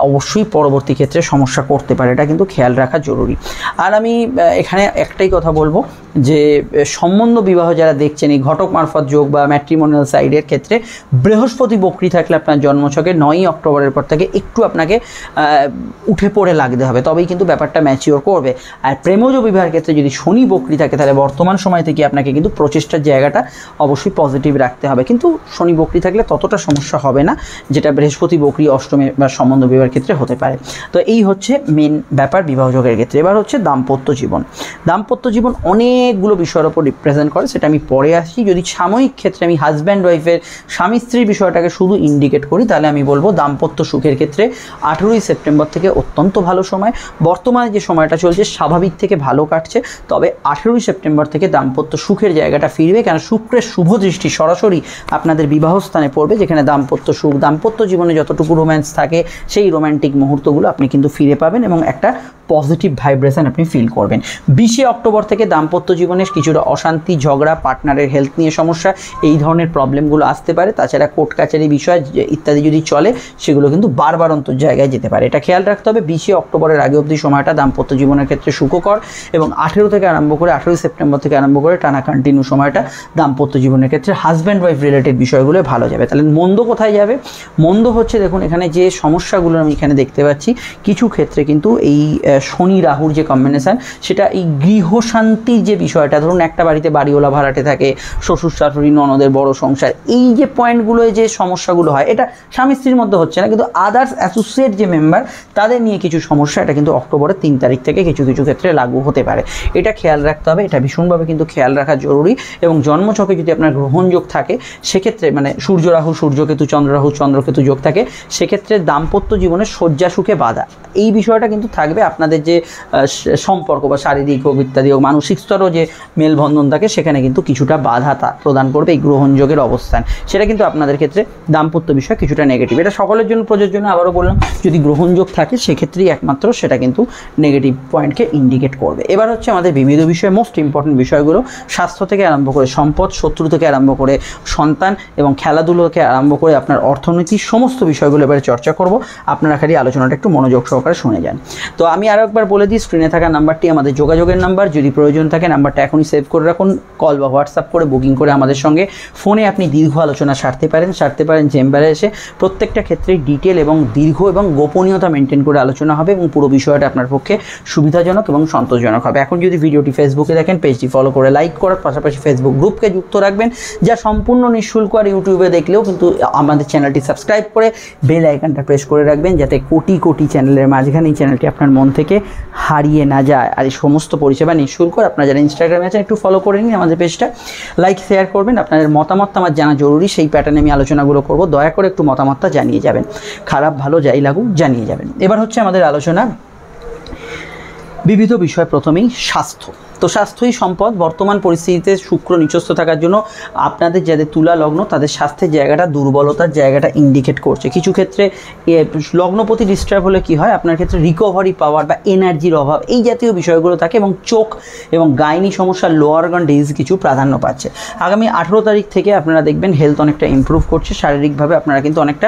অবশ্যই পরবর্তী ক্ষেত্রে সমস্যা করতে পারে। এটা কিন্তু খেয়াল রাখা জরুরি। আর আমি এখানে একটাই কথা বলবো যে সম্বন্ধ বিবাহ যারা দেখছেন, এই ঘটক মারফত যোগ বা ম্যাট্রিমোনিয়াল সাইডের ক্ষেত্রে বৃহস্পতি বক্রী থাকলে আপনার জন্মছকে 9ই অক্টোবরের পর থেকে একটু আপনাকে উঠে পড়ে লাগতে হবে, তবেই কিন্তু ব্যাপারটা ম্যাচিওর করবে। আর প্রেমজ বিবাহের ক্ষেত্রে যদি শনি বক্রী থাকে, তাহলে বর্তমান সময় থেকে আপনাকে কিন্তু প্রচেষ্টার জায়গাটা অবশ্যই পজিটিভ রাখতে হবে, কিন্তু শনি বক্রী থাকলে ততটা সমস্যা হবে না, যেটা বৃহস্পতি বক্রী অষ্টমে বা সম্বন্ধ বিবাহের ক্ষেত্রে হতে পারে। তো এই হচ্ছে মেন ব্যাপার বিবাহযোগের ক্ষেত্রে। এবার হচ্ছে দাম্পত্য জীবন। দাম্পত্য জীবন অনেকগুলো বিষয়ের ওপর রিপ্রেজেন্ট করে, সেটা আমি পরে আসছি। যদি সাময়িক ক্ষেত্রে আমি হাজব্যান্ড ওয়াইফের, স্বামী স্ত্রীর বিষয়টাকে শুধু ইন্ডিকেট করি, তাহলে আমি বলবো দাম্পত্য সুখের ক্ষেত্রে 18ই সেপ্টেম্বর থেকে অত্যন্ত ভালো সময়। বর্তমানে যে সময়টা চলছে স্বাভাবিক থেকে ভালো কাটছে, তবে 18ই সেপ্টেম্বর থেকে দাম্পত্য সুখের জায়গাটা ফিরবে, কেন শুক্রের শুভ দৃষ্টি সরাসরি আপনাদের বিবাহস্থানে পড়বে, যেখানে দাম্পত্য সুখ, দাম্পত্য জীবনে যতটুকু রোম্যান্স থাকে সেই রোম্যান্টিক মুহূর্তগুলো আপনি কিন্তু ফিরে পাবেন, এবং একটা পজিটিভ ভাইব্রেশন আপনি ফিল করবেন। 20 অক্টোবর থেকে দাম্পত্য জীবনের কিছুটা অশান্তি, ঝগড়া, পার্টনারের হেলথ নিয়ে সমস্যা, এই ধরনের প্রবলেমগুলো আসতে পারে। তাছাড়া কোর্ট কাছারি বিষয় ইত্যাদি যদি চলে সেগুলো কিন্তু বারবার অন্তর জায়গায় যেতে পারে, এটা খেয়াল রাখতে হবে। 20 অক্টোবরের আগে অবধি সময়টা দাম্পত্য জীবনের ক্ষেত্রে সুখকর, এবং 18 থেকে আরম্ভ করে 18 সেপ্টেম্বর থেকে আরম্ভ করে টানা কন্টিনিউ সময়টা দাম্পত্য জীবনের ক্ষেত্রে হাজব্যান্ড ওয়াইফ রিলেটেড বিষয়গুলো ভালো যাবে। তাহলে মন্দ কোথায় যাবে? মন্দ হচ্ছে, দেখুন এখানে যে সমস্যাগুলো আমি এখানে দেখতে পাচ্ছি, কিছু ক্ষেত্রে কিন্তু এই শনি রাহুর যে কম্বিনেশান, সেটা এই গৃহশান্তির যে বিষয়টা, ধরুন একটা বাড়িতে বাড়িওয়ালা ভাড়াটে থাকে, শ্বশুর শাশুড়ি ননদের বড় সংসার, এই যে পয়েন্টগুলো যে সমস্যাগুলো হয়, এটা স্বামী স্ত্রীর মধ্যে হচ্ছে না, কিন্তু আদার্স অ্যাসোসিয়েট যে মেম্বার তাদের নিয়ে কিছু সমস্যা, এটা কিন্তু অক্টোবরের 3 তারিখ থেকে কিছু কিছু ক্ষেত্রে লাগু হতে পারে। এটা খেয়াল রাখতে হবে, এটা ভীষণভাবে কিন্তু খেয়াল রাখা জরুরি। এবং জন্মছকে যদি আপনার গ্রহণযোগ থাকে সেক্ষেত্রে, মানে সূর্য রাহু, সূর্যকেতু, চন্দ্র রাহু, চন্দ্রকেতু যোগ থাকে, সেক্ষেত্রে দাম্পত্য জীবনে শয্যা সুখে বাধা, এই বিষয়টা কিন্তু থাকবে। আপনাদের যে সম্পর্ক বা শারীরিক হোক ইত্যাদি হোক, মানসিক স্তরও যে মেলবন্ধন থাকে, সেখানে কিন্তু কিছুটা বাধা প্রদান করবে এই গ্রহণযোগের অবস্থান। সেটা কিন্তু আপনাদের ক্ষেত্রে দাম্পত্য বিষয় কিছুটা নেগেটিভ। এটা সকলের জন্য প্রযোজ্য না, আবারও বললাম, যদি গ্রহণযোগ থাকে সেক্ষেত্রেই একমাত্র সেটা কিন্তু নেগেটিভ পয়েন্টকে ইন্ডিকেট করবে। এবার হচ্ছে আমাদের বিবিধ বিষয়, মোস্ট ইম্পর্টেন্ট বিষয়গুলো, স্বাস্থ্য থেকে আরম্ভ করে সম্পদ, শত্রু থেকে আরম্ভ করে সন্তান, এবং খেলাধুলো থেকে আরম্ভ করে আপনার অর্থনীতি, সমস্ত বিষয়গুলো এবারে চর্চা করব। আপনারা খালি আলোচনাটা একটু মনোযোগ সহকারে শুনে যান। তো আমি আরও একবার বলে দিই, স্ক্রিনে থাকা নাম্বারটি আমাদের যোগাযোগের নাম্বার। যদি প্রয়োজন থাকে নাম্বারটা এখনই সেভ করে রাখুন, কল বা হোয়াটসঅ্যাপ করে বুকিং করে আমাদের সঙ্গে ফোনে আপনি দীর্ঘ আলোচনা সারতে পারেন চেম্বারে এসে। প্রত্যেকটা ক্ষেত্রে ডিটেল এবং দীর্ঘ এবং গোপনীয়তা মেনটেন করে আলোচনা হবে, এবং পুরো বিষয়টা আপনার পক্ষে সুবিধাজনক এবং সন্তোষজনক হবে। এখন যদি ভিডিওটি ফেসবুকে দেখেন, পেজটি ফলো করে লাইক করার পাশাপাশি ফেসবুক গ্রুপকে যুক্ত রাখবেন, যা সম্পূর্ণ নিঃশুল্ক। আর ইউটিউবে দেখলেও কিন্তু আমাদের চ্যানেলটি সাবস্ক্রাইব করে বেল আইকনটা প্রেস করে রাখবেন, যাতে কোটি কোটি চ্যানেলের মাঝখানে এই চ্যানেলটি আপনার মন থেকে হারিয়ে না যায়। আর এই সমস্ত পরিষেবা নিঃশুল্ক। আপনারা যারা ইনস্টাগ্রামে আছেন একটু ফলো করে নিন আমাদের পেজটা, লাইক শেয়ার করবেন। আপনাদের মতামত আমার জানা জরুরি, সেই প্যাটার্নে আমি আলোচনাগুলো করব, দয়া করে একটু মতামতটা জানিয়ে যাবেন। খারাপ ভালো যাই লাগুক জানিয়ে যাবেন। এবার হচ্ছে আমাদের আলোচনা বিবিধ বিষয়। প্রথমেই স্বাস্থ্য। তো স্বাস্থ্যই সম্পদ। বর্তমান পরিস্থিতিতে শুক্র নিচস্থ থাকার জন্য আপনাদের যাদের তুলা লগ্ন, তাদের স্বাস্থ্যের জায়গাটা, দুর্বলতার জায়গাটা ইন্ডিকেট করছে। কিছু ক্ষেত্রে লগ্নপতি ডিস্টার্ব হলে কি হয়, আপনার ক্ষেত্রে রিকভারি পাওয়ার বা এনার্জির অভাব, এই জাতীয় বিষয়গুলো থাকে, এবং চোখ এবং গাইনি সমস্যা, লোয়ার অর্গান ডিজিজ কিছু প্রাধান্য পাচ্ছে। আগামী 18 তারিখ থেকে আপনারা দেখবেন হেলথ অনেকটা ইমপ্রুভ করছে। শারীরিকভাবে আপনারা কিন্তু অনেকটা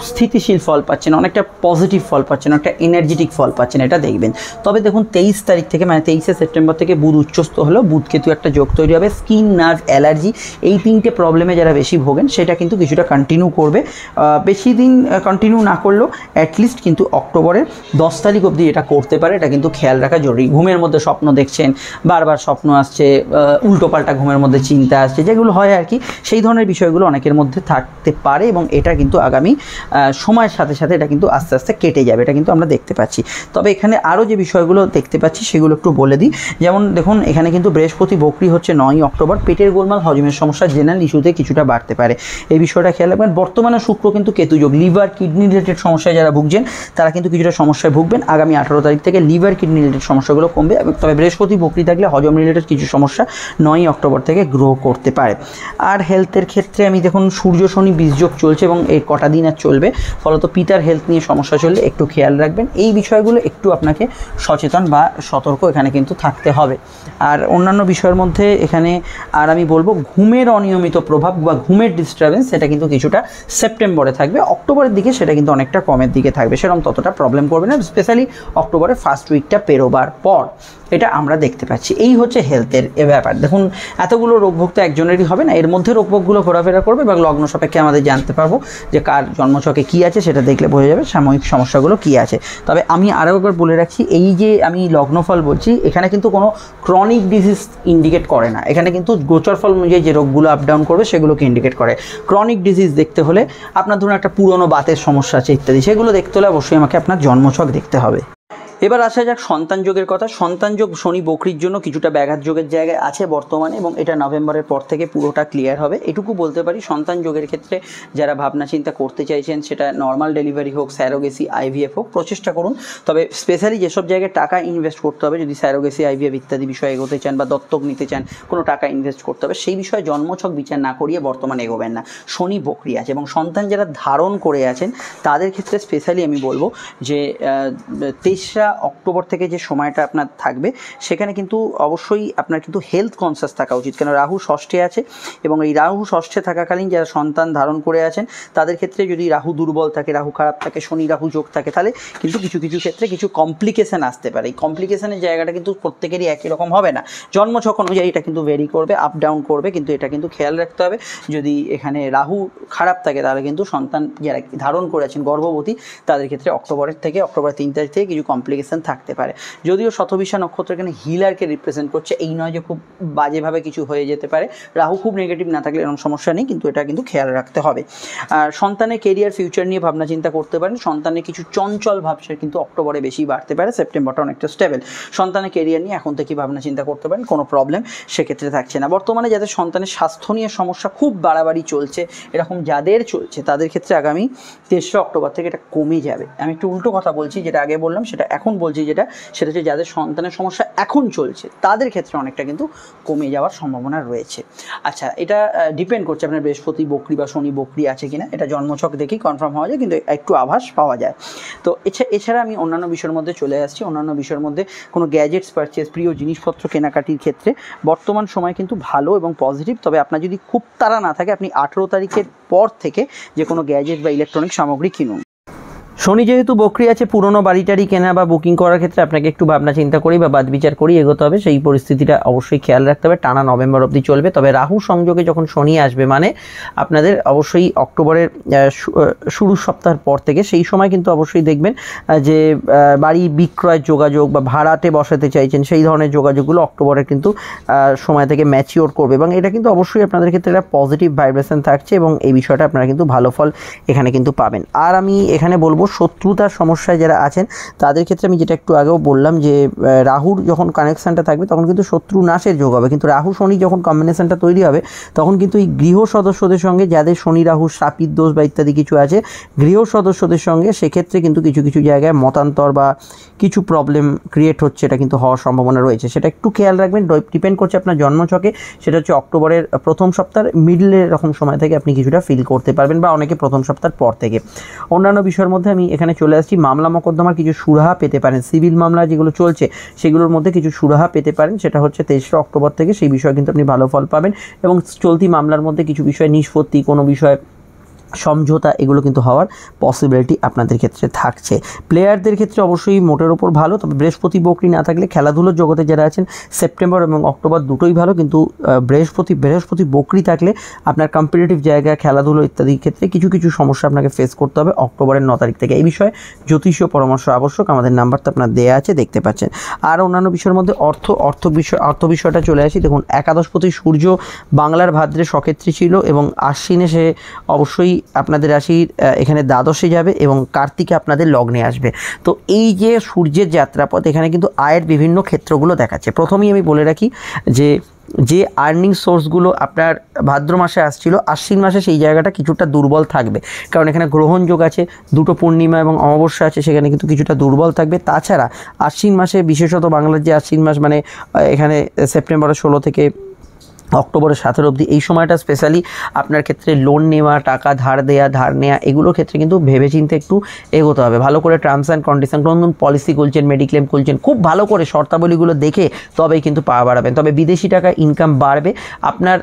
স্থিতিশীল ফল পাচ্ছেন, অনেকটা পজিটিভ ফল পাচ্ছেন, অনেকটা এনার্জেটিক ফল পাচ্ছেন, এটা দেখবেন। তবে দেখুন 23 তারিখ থেকে, মানে 23শে সেপ্টেম্বর থেকে বুধ উচ্চস্থ হলেও বুধ কেতু একটা যোগ তৈরি হবে। স্কিন, নার্ভ, অ্যালার্জি, এই 3টে প্রবলেমে যারা বেশি ভোগেন, সেটা কিন্তু কিছুটা কন্টিনিউ করবে। বেশি দিন কন্টিনিউ না করলেও অ্যাটলিস্ট কিন্তু অক্টোবরের 10 তারিখ অবধি এটা করতে পারে। এটা কিন্তু খেয়াল রাখা জরুরি। ঘুমের মধ্যে স্বপ্ন দেখছেন, বারবার স্বপ্ন আসছে, উল্টোপাল্টা ঘুমের মধ্যে চিন্তা আসছে, যেগুলো হয় আর কি, সেই ধরনের বিষয়গুলো অনেকের মধ্যে থাকতে পারে, এবং এটা কিন্তু আগামী সময়ের সাথে সাথে এটা কিন্তু আস্তে আস্তে কেটে যাবে, এটা কিন্তু আমরা দেখতে পাচ্ছি। তবে এখানে আরও যে বিষয়গুলো দেখতে পাচ্ছি সেগুলো একটু বলে দিই। যেমন দেখুন, এখানে কিন্তু বৃহস্পতি বকরি হচ্ছে 9 অক্টোবর। পেটের গোলমাল, হজমের সমস্যা, জেনারেল ইস্যুতে কিছুটা বাড়তে পারে, এই বিষয়টা খেয়াল রাখবেন। বর্তমানে শুক্র কিন্তু কেতু যোগ। লিভার, কিডনি রিলেটেড সমস্যায় যারা ভুগছেন, তারা কিন্তু কিছুটা সমস্যায় ভুগবেন। আগামী 18 তারিখ থেকে লিভার, কিডনি রিলেটেড সমস্যাগুলো কমবে। তবে বৃহস্পতি বকরি থাকলে হজম রিলেটেড কিছু সমস্যা 9 অক্টোবর থেকে গ্রো করতে পারে। আর হেলথের ক্ষেত্রে আমি দেখুন, সূর্য শনি বীজযোগ চলছে, এবং এই কটা দিন আর চলবে। ফলত পিতার হেলথ নিয়ে সমস্যা চললে একটু খেয়াল রাখবেন। এই বিষয়গুলো একটু আপনাকে সচেতন বা সতর্ক এখানে কিন্তু থাকতে হবে। আর অন্যান্য বিষয়ের মধ্যে এখানে আর আমি বলবো, ঘুমের অনিয়মিত প্রভাব বা ঘুমের ডিস্টারবেন্স, সেটা কিন্তু কিছুটা সেপ্টেম্বরে থাকবে। অক্টোবরের দিকে সেটা কিন্তু অনেকটা কমের দিকে থাকবে, সেরকম ততটা প্রবলেম করবে না, স্পেশালি অক্টোবরের ফার্স্ট উইকটা পেরোবার পর। এটা আমরা দেখতে পাচ্ছি। এই হচ্ছে হেলথের ব্যাপার। দেখুন, এতগুলো রোগভোগ তো একজনেরই হবে না, এর মধ্যে রোগভোগগুলো ঘোরাফেরা করবে, এবং লগ্ন সাপেক্ষে আমাদের জানতে পারবো যে কার জন্মছকে কী আছে, সেটা দেখলে বোঝা যাবে সাময়িক সমস্যাগুলো কী আছে। তবে আমি আরও একবার বলে রাখছি, এই যে আমি লগ্নফল বলছি, এখানে কিন্তু কোনো ক্রনিক ডিজিজ ইন্ডিকেট করে না। এখানে কিন্তু গোচরফল অনুযায়ী যে রোগগুলো আপ ডাউন করবে সেগুলোকে ইন্ডিকেট করে। ক্রনিক ডিজিজ দেখতে হলে আপনার ধরুন একটা পুরনো বাতের সমস্যা আছে ইত্যাদি, সেগুলো দেখতে হলে অবশ্যই আমাকে আপনার জন্মছক দেখতে হবে। এবার আসা যাক সন্তান যোগের কথা। সন্তান যোগ শনি বকরির জন্য কিছুটা ব্যাঘাত যোগের জায়গায় আছে বর্তমানে, এবং এটা নভেম্বরের পর থেকে পুরোটা ক্লিয়ার হবে। এটুকু বলতে পারি, সন্তান যোগের ক্ষেত্রে যারা ভাবনা চিন্তা করতে চাইছেন, সেটা নর্মাল ডেলিভারি হোক, স্যারোগেসি, আইভিএফ হোক, প্রচেষ্টা করুন। তবে স্পেশালি যেসব জায়গায় টাকা ইনভেস্ট করতে হবে, যদি স্যারোগেসি, আইভিএফ ইত্যাদি বিষয়ে এগোতে চান বা দত্তক নিতে চান, কোনো টাকা ইনভেস্ট করতে হবে, সেই বিষয়ে জন্মছক বিচার না করিয়ে বর্তমানে এগোবেন না। শনি বকরি আছে, এবং সন্তান যারা ধারণ করে আছেন তাদের ক্ষেত্রে স্পেশালি আমি বলবো যে 3রা অক্টোবর থেকে যে সময়টা আপনার থাকবে সেখানে কিন্তু অবশ্যই আপনার কিন্তু হেলথ কনসিয়াস থাকা উচিত, কেন রাহু ষষ্ঠে আছে এবং এই রাহু ষষ্ঠে থাকাকালীন যারা সন্তান ধারণ করে আছেন তাদের ক্ষেত্রে যদি রাহু দুর্বল থাকে, রাহু খারাপ থাকে, শনি রাহু যোগ থাকে, তাহলে কিন্তু কিছু কিছু ক্ষেত্রে কিছু কমপ্লিকেশান আসতে পারে। এই কমপ্লিকেশানের জায়গাটা কিন্তু প্রত্যেকেরই একই রকম হবে না, জন্মছক অনুযায়ী এটা কিন্তু ভেরি করবে, আপ ডাউন করবে, কিন্তু এটা কিন্তু খেয়াল রাখতে হবে। যদি এখানে রাহু খারাপ থাকে তাহলে কিন্তু সন্তান যারা ধারণ করেছেন গর্ভবতী তাদের ক্ষেত্রে অক্টোবর 3 তারিখ থেকে কিছু কমপ্লিকেশান থাকতে পারে। যদিও শতবিশা নক্ষত্র এখানে হিলারকে রিপ্রেজেন্ট করছে, এই নয় যে খুব বাজেভাবে কিছু হয়ে যেতে পারে, রাহু খুব নেগেটিভ না থাকলে এরকম সমস্যা নেই, কিন্তু এটা কিন্তু খেয়াল রাখতে হবে। আর সন্তানের কেরিয়ার ফিউচার নিয়ে ভাবনা চিন্তা করতে পারেন। সন্তানের কিছু চঞ্চল ভাব সে কিন্তু অক্টোবরে বেশি বাড়তে পারে, সেপ্টেম্বরটা অনেকটা স্টেবল। সন্তানের কেরিয়ার নিয়ে এখন থেকে ভাবনা চিন্তা করতে পারেন, কোনো প্রবলেম সেক্ষেত্রে থাকছে না। বর্তমানে যাদের সন্তানের স্বাস্থ্য নিয়ে সমস্যা খুব বাড়াবাড়ি চলছে, এরকম যাদের চলছে তাদের ক্ষেত্রে আগামী 3 অক্টোবর থেকে এটা কমে যাবে। আমি একটু উল্টো কথা বলছি, যেটা আগে বললাম সেটা এখন বলছি, সেটা হচ্ছে যাদের সন্তানের সমস্যা এখন চলছে তাদের ক্ষেত্রে অনেকটা কিন্তু কমে যাওয়ার সম্ভাবনা রয়েছে। আচ্ছা, এটা ডিপেন্ড করছে আপনার বৃহস্পতি বকরি বা শনি বকরি আছে কিনা, এটা জন্মছক দেখেই কনফার্ম হওয়া যায়, কিন্তু একটু আভাস পাওয়া যায়। তো এছাড়া আমি অন্যান্য বিষয়ের মধ্যে চলে আসছি। অন্যান্য বিষয়ের মধ্যে কোনো গ্যাজেটস পারচেস, প্রিয় জিনিসপত্র কেনাকাটির ক্ষেত্রে বর্তমান সময় কিন্তু ভালো এবং পজিটিভ। তবে আপনার যদি খুব তাড়া না থাকে, আপনি 18 তারিখের পর থেকে যে কোনো গ্যাজেট বা ইলেকট্রনিক সামগ্রী কিনুন। শনি যেহেতু বকরি আছে, পুরনো বাড়িটারি কেনা বা বুকিং করার ক্ষেত্রে আপনাকে একটু ভাবনা চিন্তা করি বা বাদ বিচার করি এগোতে হবে, সেই পরিস্থিতিটা অবশ্যই খেয়াল রাখতে হবে। টানা নভেম্বর অবধি চলবে। তবে রাহু সংযোগে যখন শনি আসবে, মানে আপনাদের অবশ্যই অক্টোবরের শুরুর সপ্তাহের পর থেকে, সেই সময় কিন্তু অবশ্যই দেখবেন যে বাড়ি বিক্রয়ের যোগাযোগ বা ভাড়াতে বসাতে চাইছেন সেই ধরনের যোগাযোগগুলো অক্টোবরের কিন্তু সময় থেকে ম্যাচিওর করবে, এবং এটা কিন্তু অবশ্যই আপনাদের ক্ষেত্রে একটা পজিটিভ ভাইব্রেশন থাকছে এবং এই বিষয়টা আপনারা কিন্তু ভালো ফল এখানে কিন্তু পাবেন। আর আমি এখানে বলবো শত্রুতার সমস্যায় যারা আছেন তাদের ক্ষেত্রে আমি যেটা একটু আগেও বললাম যে রাহুর যখন কানেকশানটা থাকবে তখন কিন্তু শত্রু নাশের যোগ হবে, কিন্তু রাহু শনি যখন কম্বিনেশনটা তৈরি হবে তখন কিন্তু এই গৃহ সদস্যদের সঙ্গে, যাদের শনি রাহু শ্রাপিত দোষ বা ইত্যাদি কিছু আছে গৃহ সদস্যদের সঙ্গে, সেক্ষেত্রে কিন্তু কিছু কিছু জায়গায় মতান্তর বা কিছু প্রবলেম ক্রিয়েট হচ্ছে, এটা কিন্তু হওয়ার সম্ভাবনা রয়েছে। সেটা একটু খেয়াল রাখবেন, ডিপেন্ড করছে আপনার জন্মছকে। সেটা হচ্ছে অক্টোবরের প্রথম সপ্তাহের মিডলের এরকম সময় থেকে আপনি কিছুটা ফিল করতে পারবেন, বা অনেকে প্রথম সপ্তাহের পর থেকে। অন্যান্য বিষয়ের মধ্যে আমি এখানে চলে আসছি, মামলা মোকদ্দমার কিছু সুরাহা পেতে পারেন। সিভিল মামলা যেগুলো চলছে সেগুলোর মধ্যে কিছু সুরাহা পেতে পারেন, সেটা হচ্ছে 23 অক্টোবর থেকে। সেই বিষয়ে কিন্তু আপনি ভালো ফল পাবেন, এবং চলতি মামলার মধ্যে কিছু বিষয় নিষ্পত্তি, কোনো বিষয় সমঝোতা, এগুলো কিন্তু হওয়ার পসিবিলিটি আপনাদের ক্ষেত্রে থাকছে। প্লেয়ারদের ক্ষেত্রে অবশ্যই মোটের ওপর ভালো, তবে বৃহস্পতি বকরি না থাকলে খেলাধুলোর জগতে যারা আছেন সেপ্টেম্বর এবং অক্টোবর দুটোই ভালো, কিন্তু বৃহস্পতি বকরি থাকলে আপনার কম্পিটিটিভ জায়গায় খেলাধুলো ইত্যাদির ক্ষেত্রে কিছু কিছু সমস্যা আপনাকে ফেস করতে হবে অক্টোবরের 9 তারিখ থেকে। এই বিষয়ে জ্যোতিষীয় পরামর্শ আবশ্যক, আমাদের নাম্বারটা আপনার দেওয়া আছে, দেখতে পাচ্ছেন। আর অন্যান্য বিষয়ের মধ্যে অর্থ বিষয়টা চলে আসি। দেখুন, একাদশপতি সূর্য বাংলার ভাদ্রে সক্ষেত্রী ছিল এবং আশ্বিনে সে অবশ্যই আপনাদের রাশির এখানে দ্বাদশে যাবে এবং কার্তিকে আপনাদের লগ্নে আসবে। তো এই যে সূর্যের যাত্রাপথ, এখানে কিন্তু আয়ের বিভিন্ন ক্ষেত্রগুলো দেখাচ্ছে। প্রথমেই আমি বলে রাখি যে আর্নিং সোর্সগুলো আপনার ভাদ্র মাসে আসছিল, আশ্বিন মাসে সেই জায়গাটা কিছুটা দুর্বল থাকবে, কারণ এখানে গ্রহণযোগ আছে, দুটো পূর্ণিমা এবং অমাবস্যা আছে, সেখানে কিন্তু কিছুটা দুর্বল থাকবে। তাছাড়া আশ্বিন মাসে, বিশেষত বাংলার যে আশ্বিন মাস, মানে এখানে সেপ্টেম্বরের 16 থেকে অক্টোবরের 17 অবধি, এই সময়টা স্পেশালি আপনার ক্ষেত্রে লোন নেওয়া, টাকা ধার নেওয়া, এগুলোর ক্ষেত্রে কিন্তু ভেবেচিন্তে একটু এগোতে হবে। ভালো করে টার্মস অ্যান্ড কন্ডিশন, কোন পলিসি খুলছেন, মেডিক্লেম খুলছেন, খুব ভালো করে শর্তাবলীগুলো দেখে তবেই কিন্তু পাওয়া বাড়াবেন। তবে বিদেশি টাকা ইনকাম বাড়বে, আপনার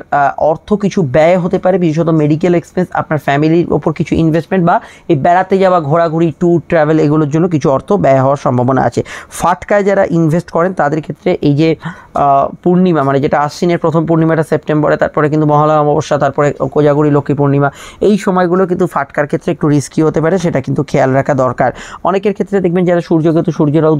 অর্থ কিছু ব্যয় হতে পারে, বিশেষত মেডিকেল এক্সপেন্স, আপনার ফ্যামিলির ওপর কিছু ইনভেস্টমেন্ট, বা এই বেড়াতে যাওয়া, ঘোরাঘুরি, ট্যুর ট্রাভেল, এগুলোর জন্য কিছু অর্থ ব্যয় হওয়ার সম্ভাবনা আছে। ফাটকায় যারা ইনভেস্ট করেন তাদের ক্ষেত্রে এই যে পূর্ণিমা, মানে যেটা আশ্বিনের প্রথম পূর্ণিমাটা সেপ্টেম্বরে, তারপরে কিন্তু মহালয়া অমাবস্যা, তারপরে কোজাগরি লক্ষ্মী পূর্ণিমা, এই সময়গুলো কিন্তু ফাটকার ক্ষেত্রে একটু রিস্কি হতে পারে, সেটা কিন্তু খেয়াল রাখা দরকার। অনেকের ক্ষেত্রে দেখবেন যারা সূর্যের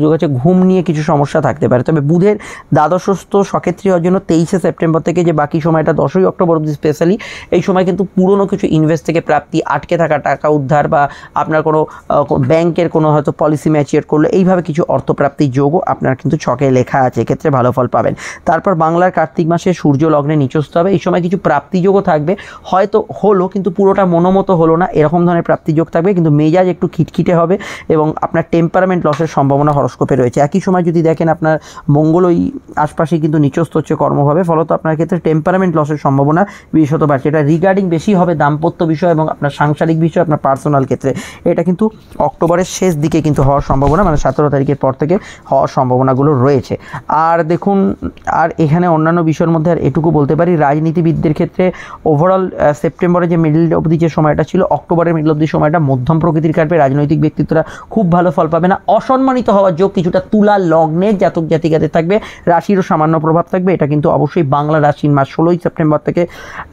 যোগ আছে, ঘুম নিয়ে কিছু সমস্যা থাকতে পারে। তবে বুধের দ্বাদশস্থ সক্ষেত্রী হওয়ার জন্য 23 সেপ্টেম্বর থেকে যে বাকি সময়টা 10 অক্টোবর অবধি স্পেশালি, এই সময় কিন্তু পুরনো কিছু ইনভেস্ট থেকে প্রাপ্তি, আটকে থাকা টাকা উদ্ধার, বা আপনার কোনো ব্যাংকের কোনো হয়তো পলিসি ম্যাচিওর করলে এইভাবে কিছু অর্থপ্রাপ্তির যোগও আপনার কিন্তু ছকে লেখা আছে, এক্ষেত্রে ভালো ফল পাবেন। তারপর বাংলার কার্তিক মাসে সূর্য লগ্নে লগ্নে নিচস্থ হবে। এই সময় কিছু প্রাপ্তিযোগও থাকবে, হয়তো হলো কিন্তু পুরোটা মনোমতো হলো না, এরকম ধরনের প্রাপ্তিযোগ থাকবে, কিন্তু মেজাজ একটু খিটখিটে হবে এবং আপনার টেম্পারামেন্ট লসের সম্ভাবনা হরস্কোপে রয়েছে। একই সময় যদি দেখেন আপনার মঙ্গল ওই আশপাশেই কিন্তু নিচস্থ হচ্ছে কর্মভাবে, ফলত আপনার ক্ষেত্রে টেম্পারামেন্ট লসের সম্ভাবনা বিশেষত বাড়ছে। এটা রিগার্ডিং বেশি হবে দাম্পত্য বিষয় এবং আপনার সাংসারিক বিষয়, আপনার পার্সোনাল ক্ষেত্রে। এটা কিন্তু অক্টোবরের শেষ দিকে কিন্তু হওয়ার সম্ভাবনা, মানে 17 তারিখের পর থেকে হওয়ার সম্ভাবনাগুলো রয়েছে। আর দেখুন, আর এখানে অন্যান্য বিষয়ের মধ্যে আর এটুকু বলতে পারি, রাজনীতিবিদদের ক্ষেত্রে ওভারঅল সেপ্টেম্বরে যে মিডল অবধি যে সময়টা ছিল, অক্টোবরের মিডল অবধি সময়টা মধ্যম প্রকৃতির কাটবে। রাজনৈতিক ব্যক্তিত্বরা খুব ভালো ফল পাবে না। অসম্মানিত হওয়ার যোগ কিছুটা তুলা লগ্নের জাতক জাতিকাদের থাকবে, রাশিরও সামান্য প্রভাব থাকবে। এটা কিন্তু অবশ্যই বাংলা রাশির মাস 16ই সেপ্টেম্বর থেকে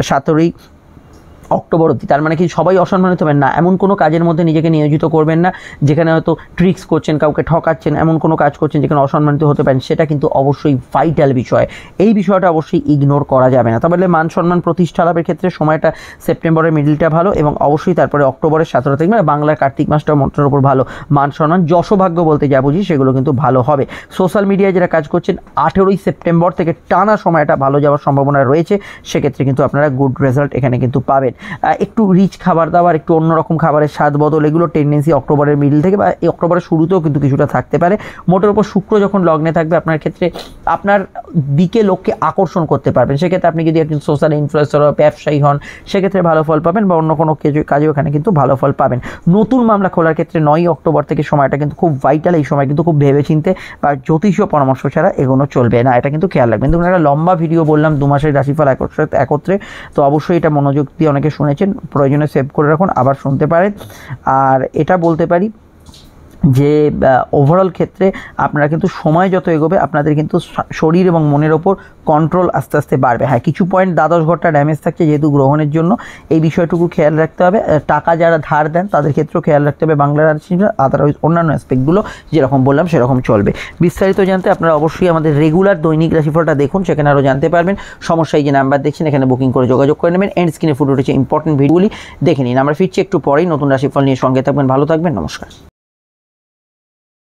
17ই অক্টোবর অবধি। তার মানে কি সবাই অসম্মানিত হবেন না, এমন কোনো কাজের মধ্যে নিজেকে নিয়োজিত করবেন না যেখানে হয়তো ট্রিক্স করছেন, কাউকে ঠকাচ্ছেন, এমন কোনো কাজ করছেন যেখানে অসম্মানিত হতে পারেন। সেটা কিন্তু অবশ্যই ভাইটাল বিষয়, এই বিষয়টা অবশ্যই ইগনোর করা যাবে না। তাহলে মান সম্মান প্রতিষ্ঠা লাভের ক্ষেত্রে সময়টা সেপ্টেম্বরের মিডলটা ভালো এবং অবশ্যই তারপরে অক্টোবরের 17 তারিখ মানে বাংলার কার্তিক মাসটাও মোটের ওপর ভালো। মান সম্মান যশোভাগ্য বলতে যা বুঝি সেগুলো কিন্তু ভালো হবে। সোশ্যাল মিডিয়ায় যারা কাজ করছেন 18ই সেপ্টেম্বর থেকে টানা সময়টা ভালো যাওয়ার সম্ভাবনা রয়েছে, সেক্ষেত্রে কিন্তু আপনারা গুড রেজাল্ট এখানে কিন্তু পাবেন। একটু রিচ খাবার দাবার, একটু অন্যরকম খাবারের স্বাদ বদল, এগুলো টেন্ডেন্সি অক্টোবরের মিডল থেকে বা এই অক্টোবরের শুরুতেও কিন্তু কিছুটা থাকতে পারে। মোটের উপর শুক্র যখন লগ্নে থাকবে আপনার ক্ষেত্রে আপনার দিকে লোককে আকর্ষণ করতে পারবেন। সেক্ষেত্রে আপনি যদি একজন সোশ্যাল ইনফ্লুয়েন্সার বা ব্যবসায়ী হন, সেক্ষেত্রে ভালো ফল পাবেন, বা অন্য কোনো কাজেও এখানে কিন্তু ভালো ফল পাবেন। নতুন মামলা খোলার ক্ষেত্রে 9ই অক্টোবর থেকে সময়টা কিন্তু খুব ভাইটাল। এই সময় কিন্তু খুব ভেবেচিন্তে বা জ্যোতিষীয় পরামর্শ ছাড়া এগোনো চলবে না, এটা কিন্তু খেয়াল রাখবেন। দেখুন, একটা লম্বা ভিডিও বললাম 2 মাসের রাশিফল একত্রে, তো অবশ্যই এটা মনোযোগ দিয়ে অনেকে শুনেছেন, প্রয়োজনে সেভ করে রাখুন, আবার শুনতে পারেন। আর এটা বলতে পারি যে ওভারঅল ক্ষেত্রে আপনারা কিন্তু সময় যত এগোবে আপনাদের কিন্তু শরীর এবং মনের ওপর কন্ট্রোল আস্তে আস্তে বাড়বে। হ্যাঁ, কিছু পয়েন্ট দ্বাদশ ঘরটা ড্যামেজ থাকছে যেহেতু গ্রহণের জন্য, এই বিষয়টুকু খেয়াল রাখতে হবে। টাকা যারা ধার দেন তাদের ক্ষেত্রেও খেয়াল রাখতে হবে বাংলার রাশি, আদারওয়াইজ অন্যান্য অ্যাসপেক্টগুলো যেরকম বললাম সেরকম চলবে। বিস্তারিত জানতে আপনারা অবশ্যই আমাদের রেগুলার দৈনিক রাশিফলটা দেখুন, সেখানে আরও জানতে পারবেন। সমস্যা এই যে নাম্বার দেখছেন এখানে বুকিং করে যোগাযোগ করে নেবেন। এন্ড স্ক্রিনে ফুটে উঠেছে ইম্পর্টেন্ট ভিডিওগুলি দেখে নিন। আমরা ফিরছি একটু পরেই নতুন রাশিফল নিয়ে, সঙ্গে থাকবেন, ভালো থাকবেন, নমস্কার।